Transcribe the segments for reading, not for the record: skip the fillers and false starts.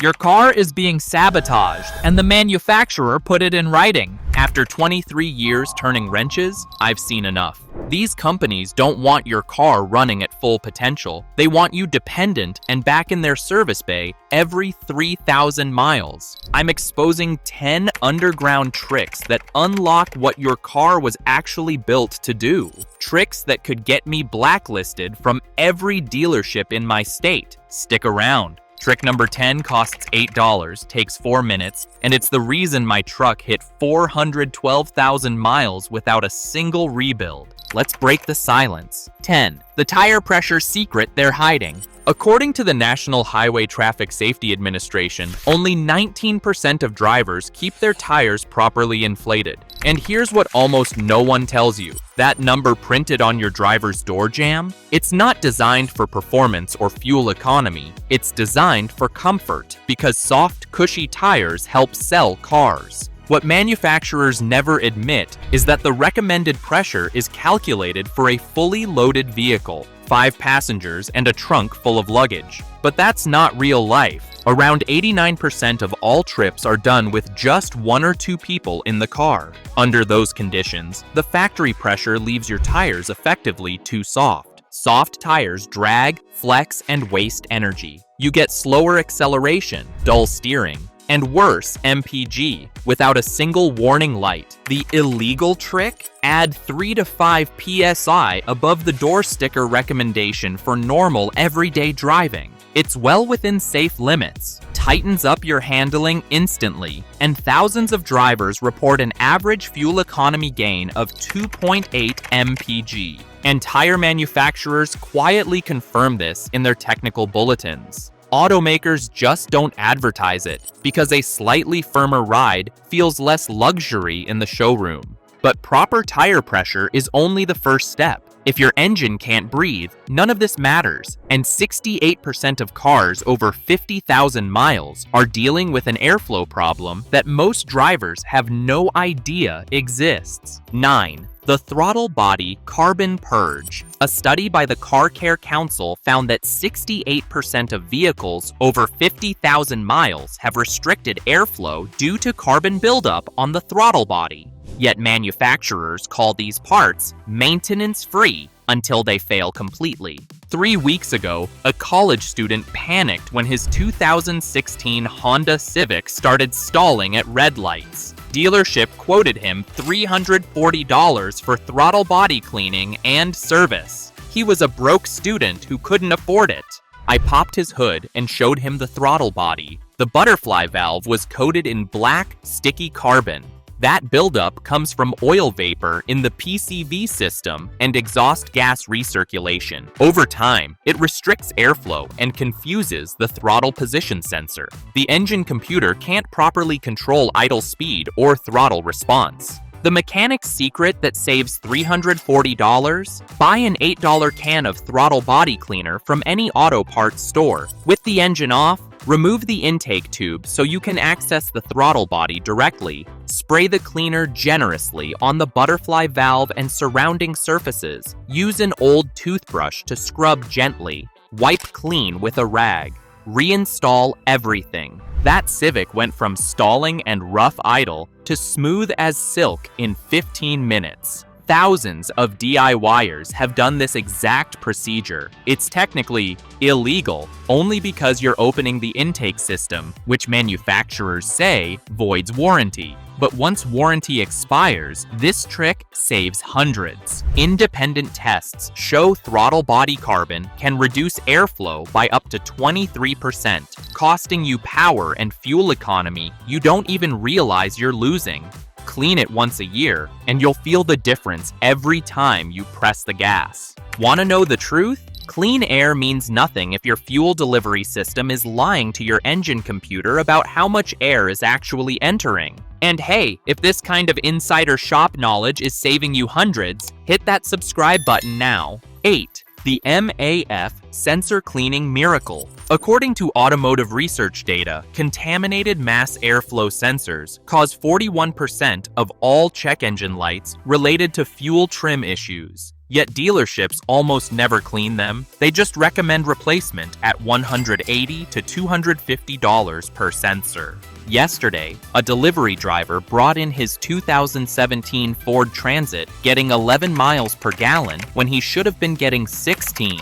Your car is being sabotaged, and the manufacturer put it in writing. After 23 years turning wrenches, I've seen enough. These companies don't want your car running at full potential. They want you dependent and back in their service bay every 3,000 miles. I'm exposing 10 underground tricks that unlock what your car was actually built to do. Tricks that could get me blacklisted from every dealership in my state. Stick around. Trick number 10 costs $8, takes 4 minutes, and it's the reason my truck hit 412,000 miles without a single rebuild. Let's break the silence. 10. The tire pressure secret they're hiding. According to the National Highway Traffic Safety Administration, only 19% of drivers keep their tires properly inflated. And here's what almost no one tells you. That number printed on your driver's door jamb? It's not designed for performance or fuel economy. It's designed for comfort because soft, cushy tires help sell cars. What manufacturers never admit is that the recommended pressure is calculated for a fully loaded vehicle, 5 passengers and a trunk full of luggage. But that's not real life. Around 89% of all trips are done with just 1 or 2 people in the car. Under those conditions, the factory pressure leaves your tires effectively too soft. Soft tires drag, flex, and waste energy. You get slower acceleration, dull steering, and worse, MPG, without a single warning light. The illegal trick? Add 3 to 5 PSI above the door sticker recommendation for normal everyday driving. It's well within safe limits, tightens up your handling instantly, and thousands of drivers report an average fuel economy gain of 2.8 mpg. And tire manufacturers quietly confirm this in their technical bulletins. Automakers just don't advertise it because a slightly firmer ride feels less luxury in the showroom. But proper tire pressure is only the first step. If your engine can't breathe, none of this matters, and 68% of cars over 50,000 miles are dealing with an airflow problem that most drivers have no idea exists. 9. The throttle body carbon purge. A study by the Car Care Council found that 68% of vehicles over 50,000 miles have restricted airflow due to carbon buildup on the throttle body. Yet manufacturers call these parts maintenance-free until they fail completely. 3 weeks ago, a college student panicked when his 2016 Honda Civic started stalling at red lights. Dealership quoted him $340 for throttle body cleaning and service. He was a broke student who couldn't afford it. I popped his hood and showed him the throttle body. The butterfly valve was coated in black, sticky carbon. That buildup comes from oil vapor in the PCV system and exhaust gas recirculation. Over time, it restricts airflow and confuses the throttle position sensor. The engine computer can't properly control idle speed or throttle response. The mechanic's secret that saves $340? Buy an $8 can of throttle body cleaner from any auto parts store. With the engine off, remove the intake tube so you can access the throttle body directly. Spray the cleaner generously on the butterfly valve and surrounding surfaces. Use an old toothbrush to scrub gently. Wipe clean with a rag. Reinstall everything. That Civic went from stalling and rough idle to smooth as silk in 15 minutes. Thousands of DIYers have done this exact procedure. It's technically illegal only because you're opening the intake system, which manufacturers say voids warranty. But once warranty expires, this trick saves hundreds. Independent tests show throttle body carbon can reduce airflow by up to 23%, costing you power and fuel economy you don't even realize you're losing. Clean it once a year, and you'll feel the difference every time you press the gas. Want to know the truth? Clean air means nothing if your fuel delivery system is lying to your engine computer about how much air is actually entering. And hey, if this kind of insider shop knowledge is saving you hundreds, hit that subscribe button now. 8. The MAF Sensor Cleaning Miracle. According to automotive research data, contaminated mass airflow sensors cause 41% of all check engine lights related to fuel trim issues. yet dealerships almost never clean them. They just recommend replacement at $180 to $250 per sensor. Yesterday, a delivery driver brought in his 2017 Ford Transit getting 11 miles per gallon when he should have been getting 16.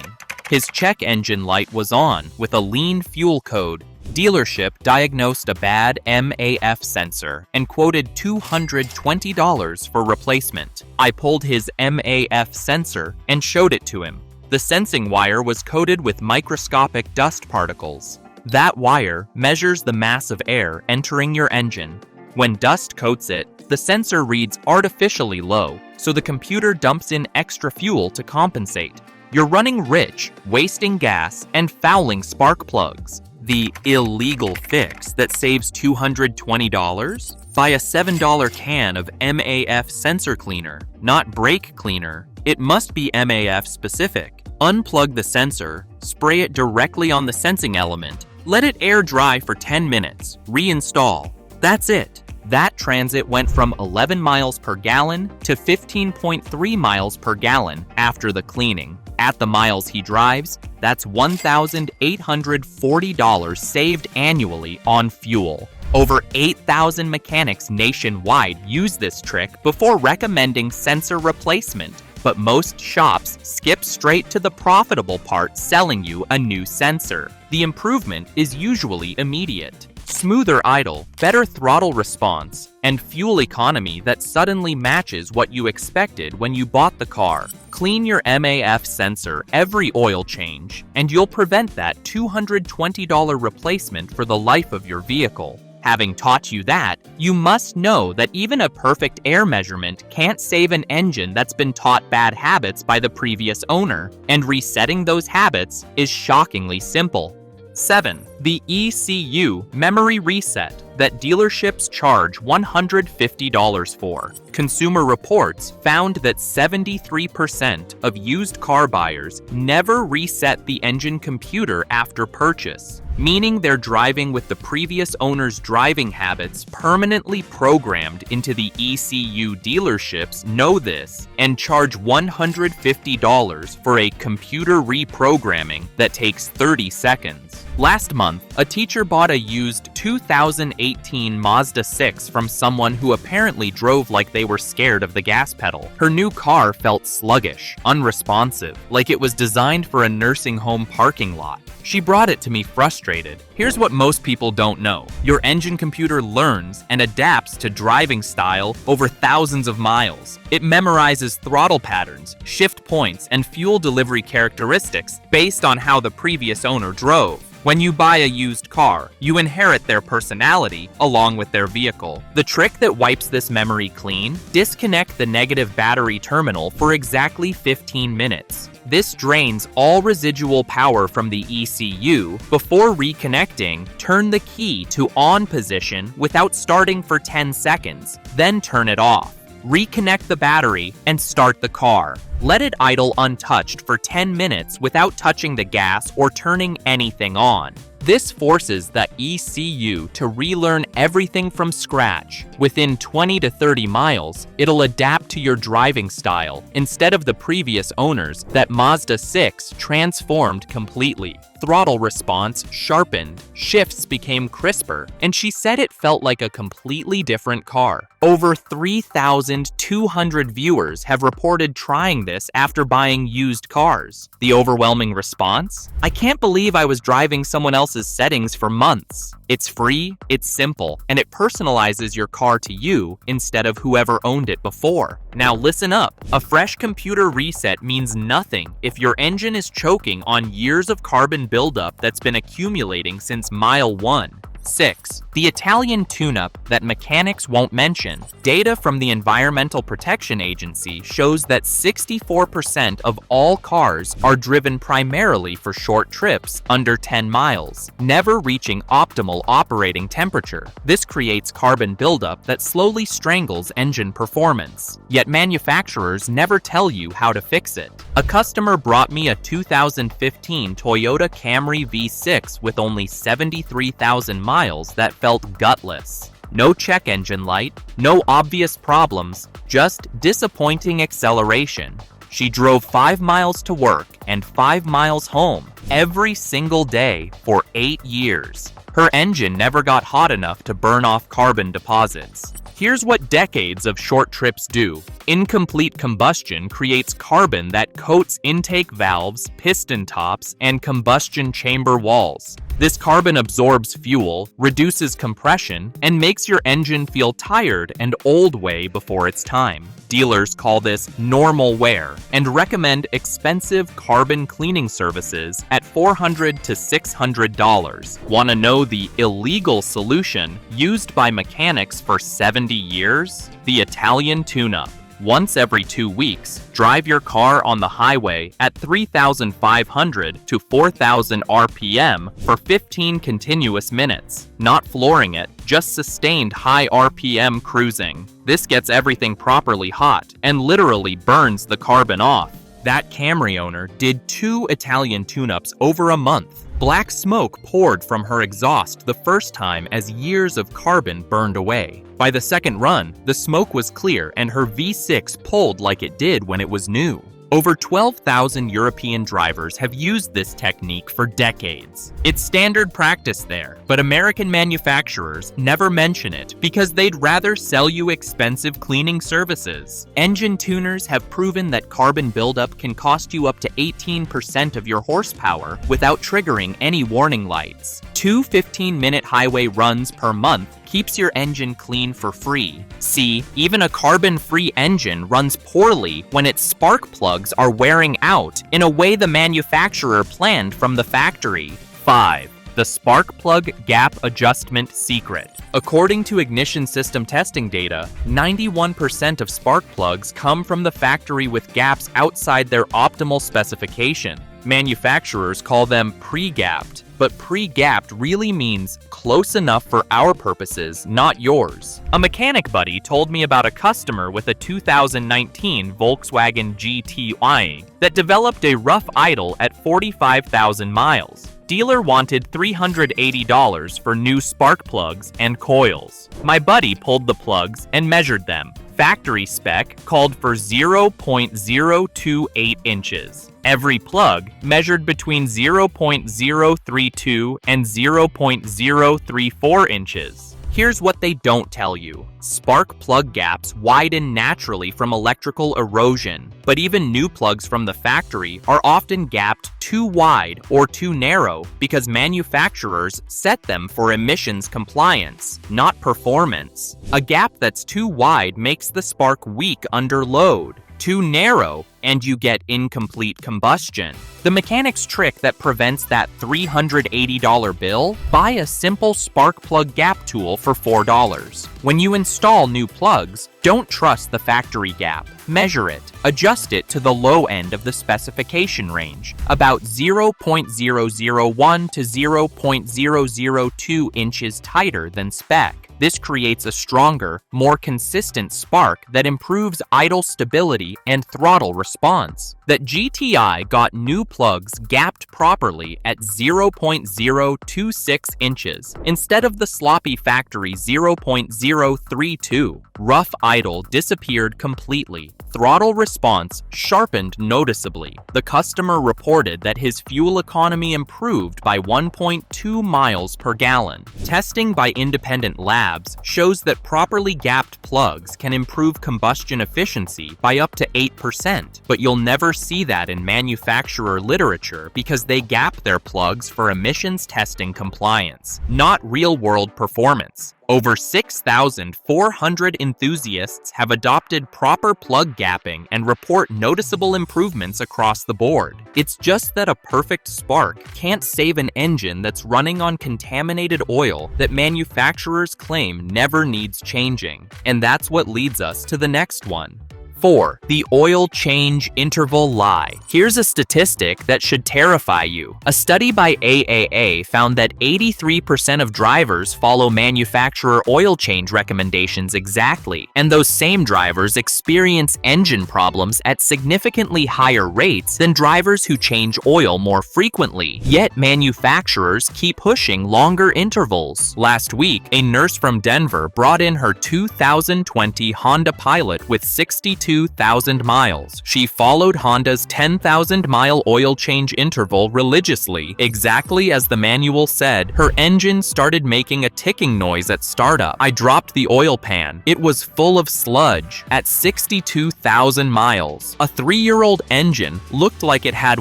His check engine light was on with a lean fuel code. Dealership diagnosed a bad MAF sensor and quoted $220 for replacement. I pulled his MAF sensor and showed it to him. The sensing wire was coated with microscopic dust particles. That wire measures the mass of air entering your engine. When dust coats it, the sensor reads artificially low, so the computer dumps in extra fuel to compensate. You're running rich, wasting gas, and fouling spark plugs. The illegal fix that saves $220? Buy a $7 can of MAF sensor cleaner, not brake cleaner. It must be MAF specific. Unplug the sensor, spray it directly on the sensing element, let it air dry for 10 minutes, reinstall. That's it. That Transit went from 11 miles per gallon to 15.3 miles per gallon after the cleaning. At the miles he drives, that's $1,840 saved annually on fuel. Over 8,000 mechanics nationwide use this trick before recommending sensor replacement, but most shops skip straight to the profitable part, selling you a new sensor. The improvement is usually immediate. Smoother idle, better throttle response, and fuel economy that suddenly matches what you expected when you bought the car. Clean your MAF sensor every oil change, and you'll prevent that $220 replacement for the life of your vehicle. Having taught you that, you must know that even a perfect air measurement can't save an engine that's been taught bad habits by the previous owner, and resetting those habits is shockingly simple. 7. The ECU memory reset that dealerships charge $150 for. Consumer Reports found that 73% of used car buyers never reset the engine computer after purchase, meaning they're driving with the previous owner's driving habits permanently programmed into the ECU. Dealerships know this and charge $150 for a computer reprogramming that takes 30 seconds. Last month, a teacher bought a used 2018 Mazda 6 from someone who apparently drove like they were scared of the gas pedal. Her new car felt sluggish, unresponsive, like it was designed for a nursing home parking lot. She brought it to me frustrated. Here's what most people don't know. Your engine computer learns and adapts to driving style over thousands of miles. It memorizes throttle patterns, shift points, and fuel delivery characteristics based on how the previous owner drove. When you buy a used car, you inherit their personality along with their vehicle. The trick that wipes this memory clean: disconnect the negative battery terminal for exactly 15 minutes. This drains all residual power from the ECU. Before reconnecting, turn the key to on position without starting for 10 seconds, then turn it off. Reconnect the battery and start the car. Let it idle untouched for 10 minutes without touching the gas or turning anything on. This forces the ECU to relearn everything from scratch. Within 20 to 30 miles, it'll adapt to your driving style instead of the previous owners that Mazda 6 transformed completely. Throttle response sharpened, shifts became crisper, and she said it felt like a completely different car. Over 3,200 viewers have reported trying this after buying used cars. The overwhelming response? I can't believe I was driving someone else's settings for months. It's free, it's simple, and it personalizes your car to you instead of whoever owned it before. Now listen up. A fresh computer reset means nothing if your engine is choking on years of carbon buildup that's been accumulating since mile 1. 6. The Italian tuneup that mechanics won't mention. Data from the Environmental Protection Agency shows that 64% of all cars are driven primarily for short trips under 10 miles, never reaching optimal operating temperature. This creates carbon buildup that slowly strangles engine performance. Yet manufacturers never tell you how to fix it. A customer brought me a 2015 Toyota Camry V6 with only 73,000 miles that felt gutless. No check engine light, no obvious problems, just disappointing acceleration. She drove 5 miles to work and 5 miles home every single day for 8 years. Her engine never got hot enough to burn off carbon deposits. Here's what decades of short trips do. Incomplete combustion creates carbon that coats intake valves, piston tops, and combustion chamber walls. This carbon absorbs fuel, reduces compression, and makes your engine feel tired and old way before its time. Dealers call this normal wear and recommend expensive carbon cleaning services at $400 to $600. Want to know the illegal solution used by mechanics for 70 years? The Italian tuneup. Once every 2 weeks, drive your car on the highway at 3,500 to 4,000 RPM for 15 continuous minutes. Not flooring it, just sustained high RPM cruising. This gets everything properly hot and literally burns the carbon off. That Camry owner did 2 Italian tune-ups over a month. Black smoke poured from her exhaust the first time as years of carbon burned away. By the second run, the smoke was clear and her V6 pulled like it did when it was new. Over 12,000 European drivers have used this technique for decades. It's standard practice there, but American manufacturers never mention it because they'd rather sell you expensive cleaning services. Engine tuners have proven that carbon buildup can cost you up to 18% of your horsepower without triggering any warning lights. 2 15-minute highway runs per month keeps your engine clean for free. See, even a carbon-free engine runs poorly when its spark plugs are wearing out in a way the manufacturer planned from the factory. 5. The spark plug gap adjustment secret. According to ignition system testing data, 91% of spark plugs come from the factory with gaps outside their optimal specification. Manufacturers call them pre-gapped, but pre-gapped really means close enough for our purposes, not yours. A mechanic buddy told me about a customer with a 2019 Volkswagen GTI that developed a rough idle at 45,000 miles. Dealer wanted $380 for new spark plugs and coils. My buddy pulled the plugs and measured them. Factory spec called for 0.028 inches. Every plug measured between 0.032 and 0.034 inches. Here's what they don't tell you. Spark plug gaps widen naturally from electrical erosion, but even new plugs from the factory are often gapped too wide or too narrow because manufacturers set them for emissions compliance, not performance. A gap that's too wide makes the spark weak under load. Too narrow, and you get incomplete combustion. The mechanic's trick that prevents that $380 bill? Buy a simple spark plug gap tool for $4. When you install new plugs, don't trust the factory gap. Measure it. Adjust it to the low end of the specification range, about 0.001 to 0.002 inches tighter than spec. This creates a stronger, more consistent spark that improves idle stability and throttle response. That GTI got new plugs gapped properly at 0.026 inches instead of the sloppy factory 0.032. Rough idle disappeared completely. Throttle response sharpened noticeably. The customer reported that his fuel economy improved by 1.2 miles per gallon. Testing by independent labs shows that properly gapped plugs can improve combustion efficiency by up to 8%, but you'll never see that in manufacturer literature because they gap their plugs for emissions testing compliance, not real-world performance. Over 6,400 enthusiasts have adopted proper plug gapping and report noticeable improvements across the board. It's just that a perfect spark can't save an engine that's running on contaminated oil that manufacturers claim never needs changing. And that's what leads us to the next one. 4. The oil change interval lie. Here's a statistic that should terrify you. A study by AAA found that 83% of drivers follow manufacturer oil change recommendations exactly, and those same drivers experience engine problems at significantly higher rates than drivers who change oil more frequently. Yet manufacturers keep pushing longer intervals. Last week, a nurse from Denver brought in her 2020 Honda Pilot with 62 62,000 miles. She followed Honda's 10,000-mile oil change interval religiously, exactly as the manual said. Her engine started making a ticking noise at startup. I dropped the oil pan. It was full of sludge. At 62,000 miles, a 3-year-old engine looked like it had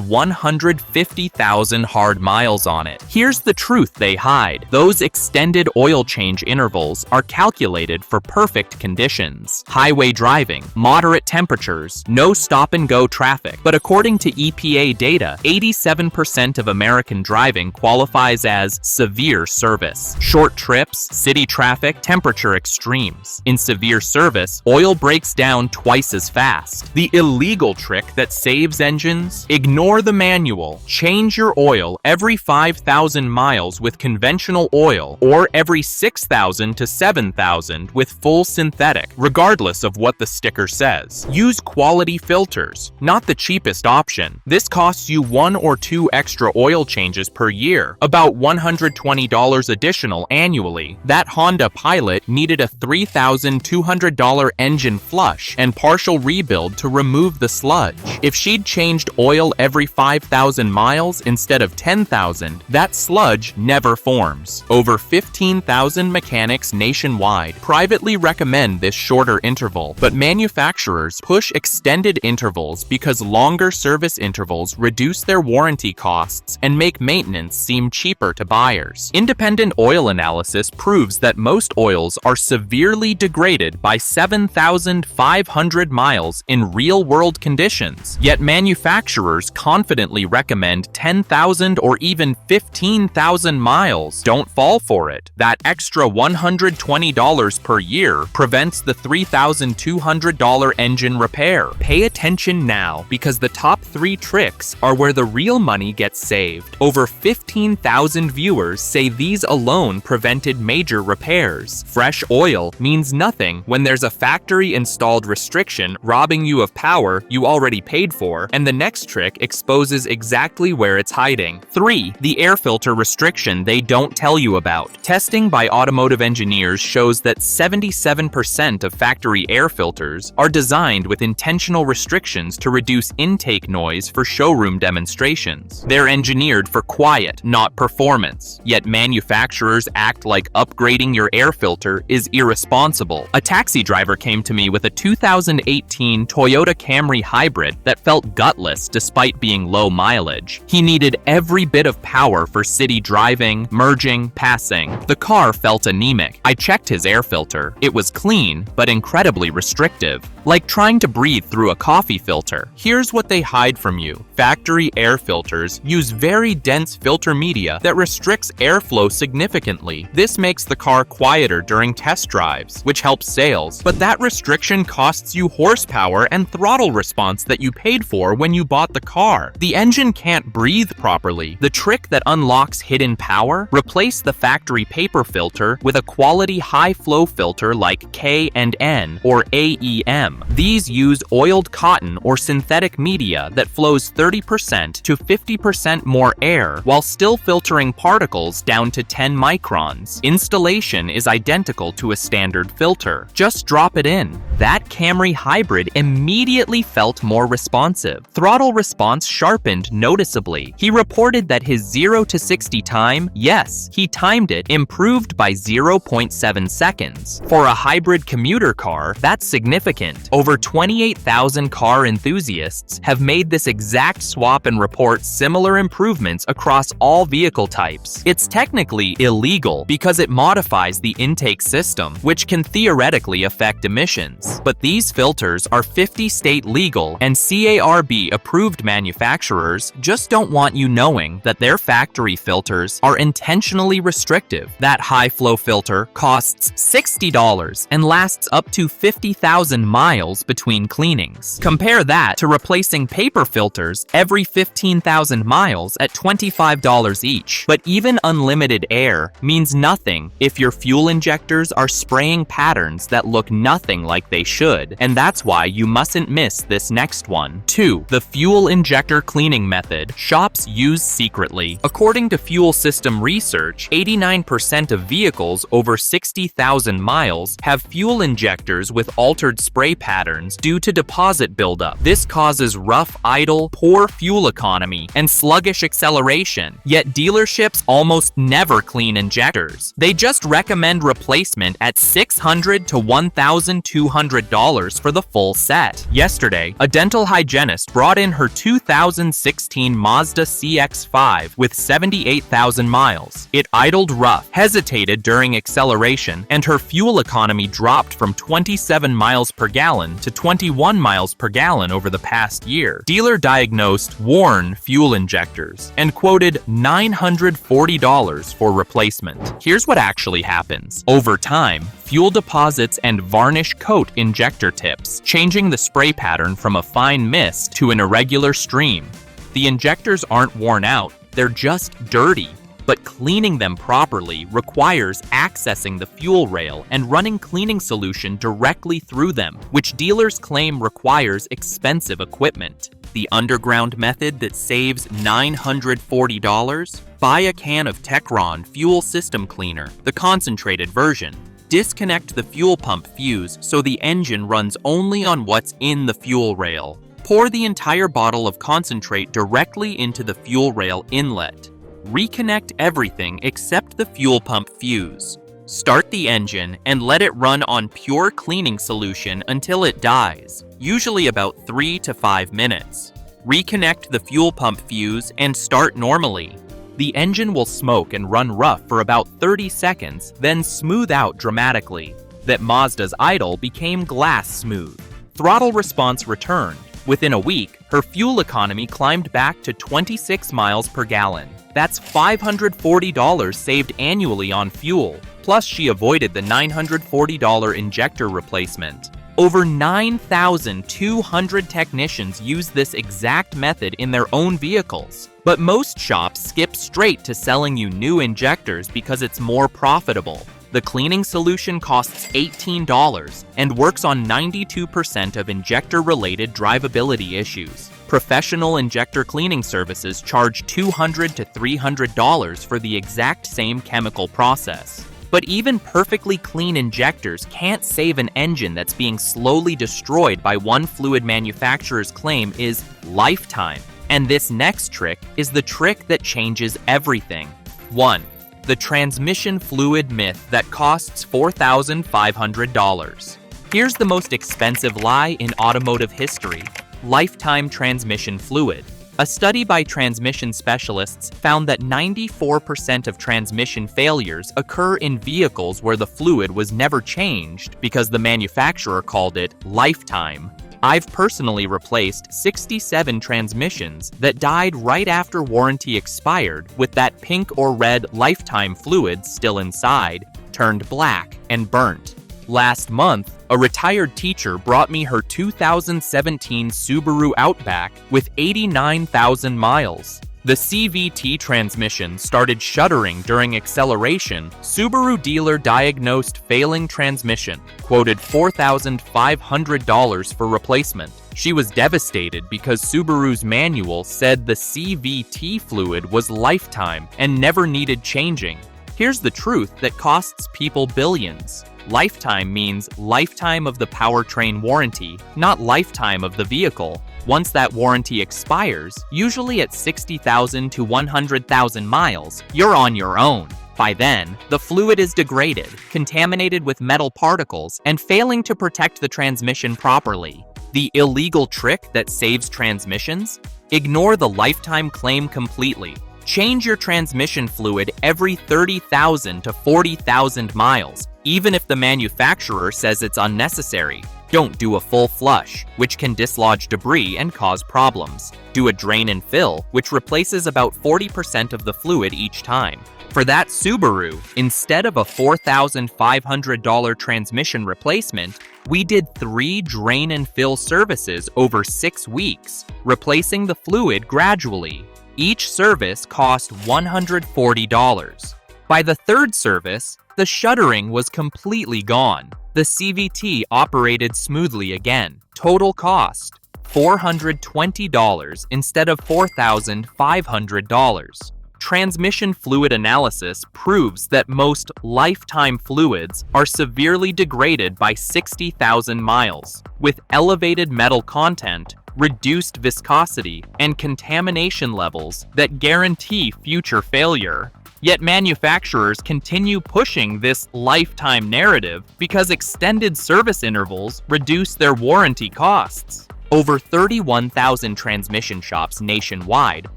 150,000 hard miles on it. Here's the truth they hide. Those extended oil change intervals are calculated for perfect conditions. Highway driving, moderate temperatures, no stop-and-go traffic. But according to EPA data, 87% of American driving qualifies as severe service. Short trips, city traffic, temperature extremes. In severe service, oil breaks down twice as fast. The illegal trick that saves engines? Ignore the manual. Change your oil every 5,000 miles with conventional oil, or every 6,000 to 7,000 with full synthetic, regardless of what the sticker says. Use quality filters, not the cheapest option. This costs you 1 or 2 extra oil changes per year, about $120 additional annually. That Honda Pilot needed a $3,200 engine flush and partial rebuild to remove the sludge. If she'd changed oil every 5,000 miles instead of 10,000, that sludge never forms. Over 15,000 mechanics nationwide privately recommend this shorter interval, but manufacturers push extended intervals because longer service intervals reduce their warranty costs and make maintenance seem cheaper to buyers. Independent oil analysis proves that most oils are severely degraded by 7,500 miles in real-world conditions, yet manufacturers confidently recommend 10,000 or even 15,000 miles. Don't fall for it. That extra $120 per year prevents the $3,200 engine repair. Pay attention now, because the top 3 tricks are where the real money gets saved. Over 15,000 viewers say these alone prevented major repairs. Fresh oil means nothing when there's a factory-installed restriction robbing you of power you already paid for, and the next trick exposes exactly where it's hiding. 3. The air filter restriction they don't tell you about. Testing by automotive engineers shows that 77% of factory air filters are designed with intentional restrictions to reduce intake noise for showroom demonstrations. They're engineered for quiet, not performance. Yet manufacturers act like upgrading your air filter is irresponsible. A taxi driver came to me with a 2018 Toyota Camry hybrid that felt gutless despite being low mileage. He needed every bit of power for city driving, merging, passing. The car felt anemic. I checked his air filter. It was clean, but incredibly restrictive, like trying to breathe through a coffee filter. Here's what they hide from you. Factory air filters use very dense filter media that restricts airflow significantly. This makes the car quieter during test drives, which helps sales, but that restriction costs you horsepower and throttle response that you paid for when you bought the car. The engine can't breathe properly. The trick that unlocks hidden power? Replace the factory paper filter with a quality high-flow filter like K&N or AEM. These use oiled cotton or synthetic media that flows 30% to 50% more air while still filtering particles down to 10 microns. Installation is identical to a standard filter. Just drop it in. That Camry hybrid immediately felt more responsive. Throttle response sharpened noticeably. He reported that his 0 to 60 time, yes, he timed it, improved by 0.7 seconds. For a hybrid commuter car, that's significant. Over 28,000 car enthusiasts have made this exact swap and report similar improvements across all vehicle types. It's technically illegal because it modifies the intake system, which can theoretically affect emissions. But these filters are 50-state legal, and CARB approved manufacturers just don't want you knowing that their factory filters are intentionally restrictive. That high-flow filter costs $60 and lasts up to 50,000 miles between cleanings. Compare that to replacing paper filters every 15,000 miles at $25 each. But even unlimited air means nothing if your fuel injectors are spraying patterns that look nothing like they should, and that's why you mustn't miss this next one. 2. The fuel injector cleaning method shops use secretly. According to fuel system research, 89% of vehicles over 60,000 miles have fuel injectors with altered spray patterns due to deposit buildup. This causes rough idle, poor fuel economy, and sluggish acceleration. Yet dealerships almost never clean injectors. They just recommend replacement at $600 to $1,200 for the full set. Yesterday, a dental hygienist brought in her 2016 Mazda CX-5 with 78,000 miles. It idled rough, hesitated during acceleration, and her fuel economy dropped from 27 miles per gallon to 21 miles per gallon over the past year. Dealer diagnosed worn fuel injectors and quoted $940 for replacement. Here's what actually happens. Over time, fuel deposits and varnish coat injector tips, changing the spray pattern from a fine mist to an irregular stream. The injectors aren't worn out, they're just dirty. But cleaning them properly requires accessing the fuel rail and running cleaning solution directly through them, which dealers claim requires expensive equipment. The underground method that saves $940? Buy a can of Techron fuel system cleaner, the concentrated version. Disconnect the fuel pump fuse so the engine runs only on what's in the fuel rail. Pour the entire bottle of concentrate directly into the fuel rail inlet. Reconnect everything except the fuel pump fuse. Start the engine and let it run on pure cleaning solution until it dies, usually about 3 to 5 minutes. Reconnect the fuel pump fuse and start normally. The engine will smoke and run rough for about 30 seconds, then smooth out dramatically. That Mazda's idle became glass smooth. Throttle response returned. Within a week, her fuel economy climbed back to 26 miles per gallon. That's $540 saved annually on fuel. Plus, she avoided the $940 injector replacement. Over 9,200 technicians use this exact method in their own vehicles. But most shops skip straight to selling you new injectors because it's more profitable. The cleaning solution costs $18 and works on 92% of injector-related drivability issues. Professional injector cleaning services charge $200 to $300 for the exact same chemical process. But even perfectly clean injectors can't save an engine that's being slowly destroyed by one fluid manufacturer's claim is lifetime. And this next trick is the trick that changes everything. 1. The transmission fluid myth that costs $4,500. Here's the most expensive lie in automotive history: lifetime transmission fluid. A study by transmission specialists found that 94% of transmission failures occur in vehicles where the fluid was never changed because the manufacturer called it lifetime. I've personally replaced 67 transmissions that died right after warranty expired with that pink or red lifetime fluid still inside, turned black and burnt. Last month, a retired teacher brought me her 2017 Subaru Outback with 89,000 miles. The CVT transmission started shuddering during acceleration. Subaru dealer diagnosed failing transmission, quoted $4,500 for replacement. She was devastated because Subaru's manual said the CVT fluid was lifetime and never needed changing. Here's the truth that costs people billions. Lifetime means lifetime of the powertrain warranty, not lifetime of the vehicle. Once that warranty expires, usually at 60,000 to 100,000 miles, you're on your own. By then, the fluid is degraded, contaminated with metal particles, and failing to protect the transmission properly. The illegal trick that saves transmissions? Ignore the lifetime claim completely. Change your transmission fluid every 30,000 to 40,000 miles, even if the manufacturer says it's unnecessary. Don't do a full flush, which can dislodge debris and cause problems. Do a drain and fill, which replaces about 40% of the fluid each time. For that Subaru, instead of a $4,500 transmission replacement, we did 3 drain and fill services over 6 weeks, replacing the fluid gradually. Each service cost $140. By the third service, the shuddering was completely gone. The CVT operated smoothly again. Total cost, $420 instead of $4,500. Transmission fluid analysis proves that most lifetime fluids are severely degraded by 60,000 miles, with elevated metal content, reduced viscosity, and contamination levels that guarantee future failure. Yet manufacturers continue pushing this lifetime narrative because extended service intervals reduce their warranty costs. Over 31,000 transmission shops nationwide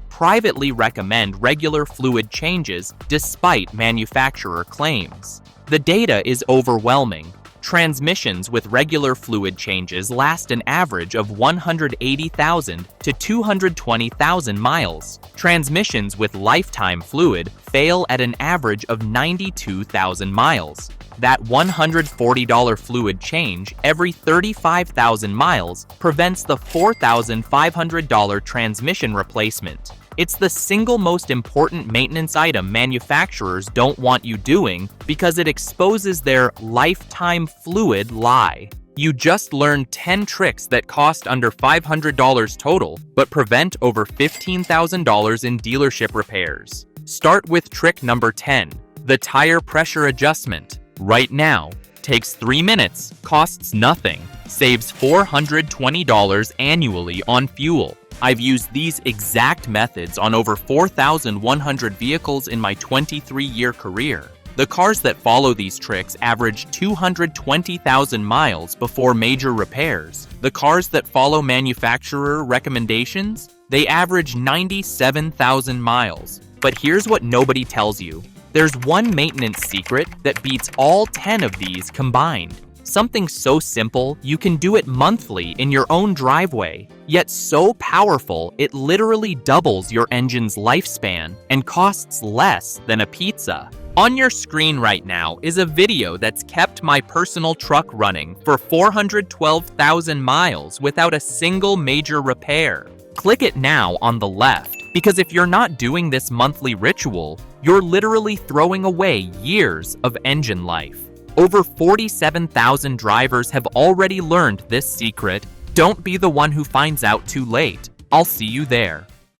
privately recommend regular fluid changes despite manufacturer claims. The data is overwhelming. Transmissions with regular fluid changes last an average of 180,000 to 220,000 miles. Transmissions with lifetime fluid fail at an average of 92,000 miles. That $140 fluid change every 35,000 miles prevents the $4,500 transmission replacement. It's the single most important maintenance item manufacturers don't want you doing because it exposes their lifetime fluid lie. You just learned 10 tricks that cost under $500 total, but prevent over $15,000 in dealership repairs. Start with trick number 10, the tire pressure adjustment. Right now, takes 3 minutes, costs nothing, saves $420 annually on fuel. I've used these exact methods on over 4,100 vehicles in my 23-year career. The cars that follow these tricks average 220,000 miles before major repairs. The cars that follow manufacturer recommendations, they average 97,000 miles. But here's what nobody tells you. There's one maintenance secret that beats all 10 of these combined. Something so simple, you can do it monthly in your own driveway, yet so powerful it literally doubles your engine's lifespan and costs less than a pizza. On your screen right now is a video that's kept my personal truck running for 412,000 miles without a single major repair. Click it now on the left, because if you're not doing this monthly ritual, you're literally throwing away years of engine life. Over 47,000 drivers have already learned this secret. Don't be the one who finds out too late. I'll see you there.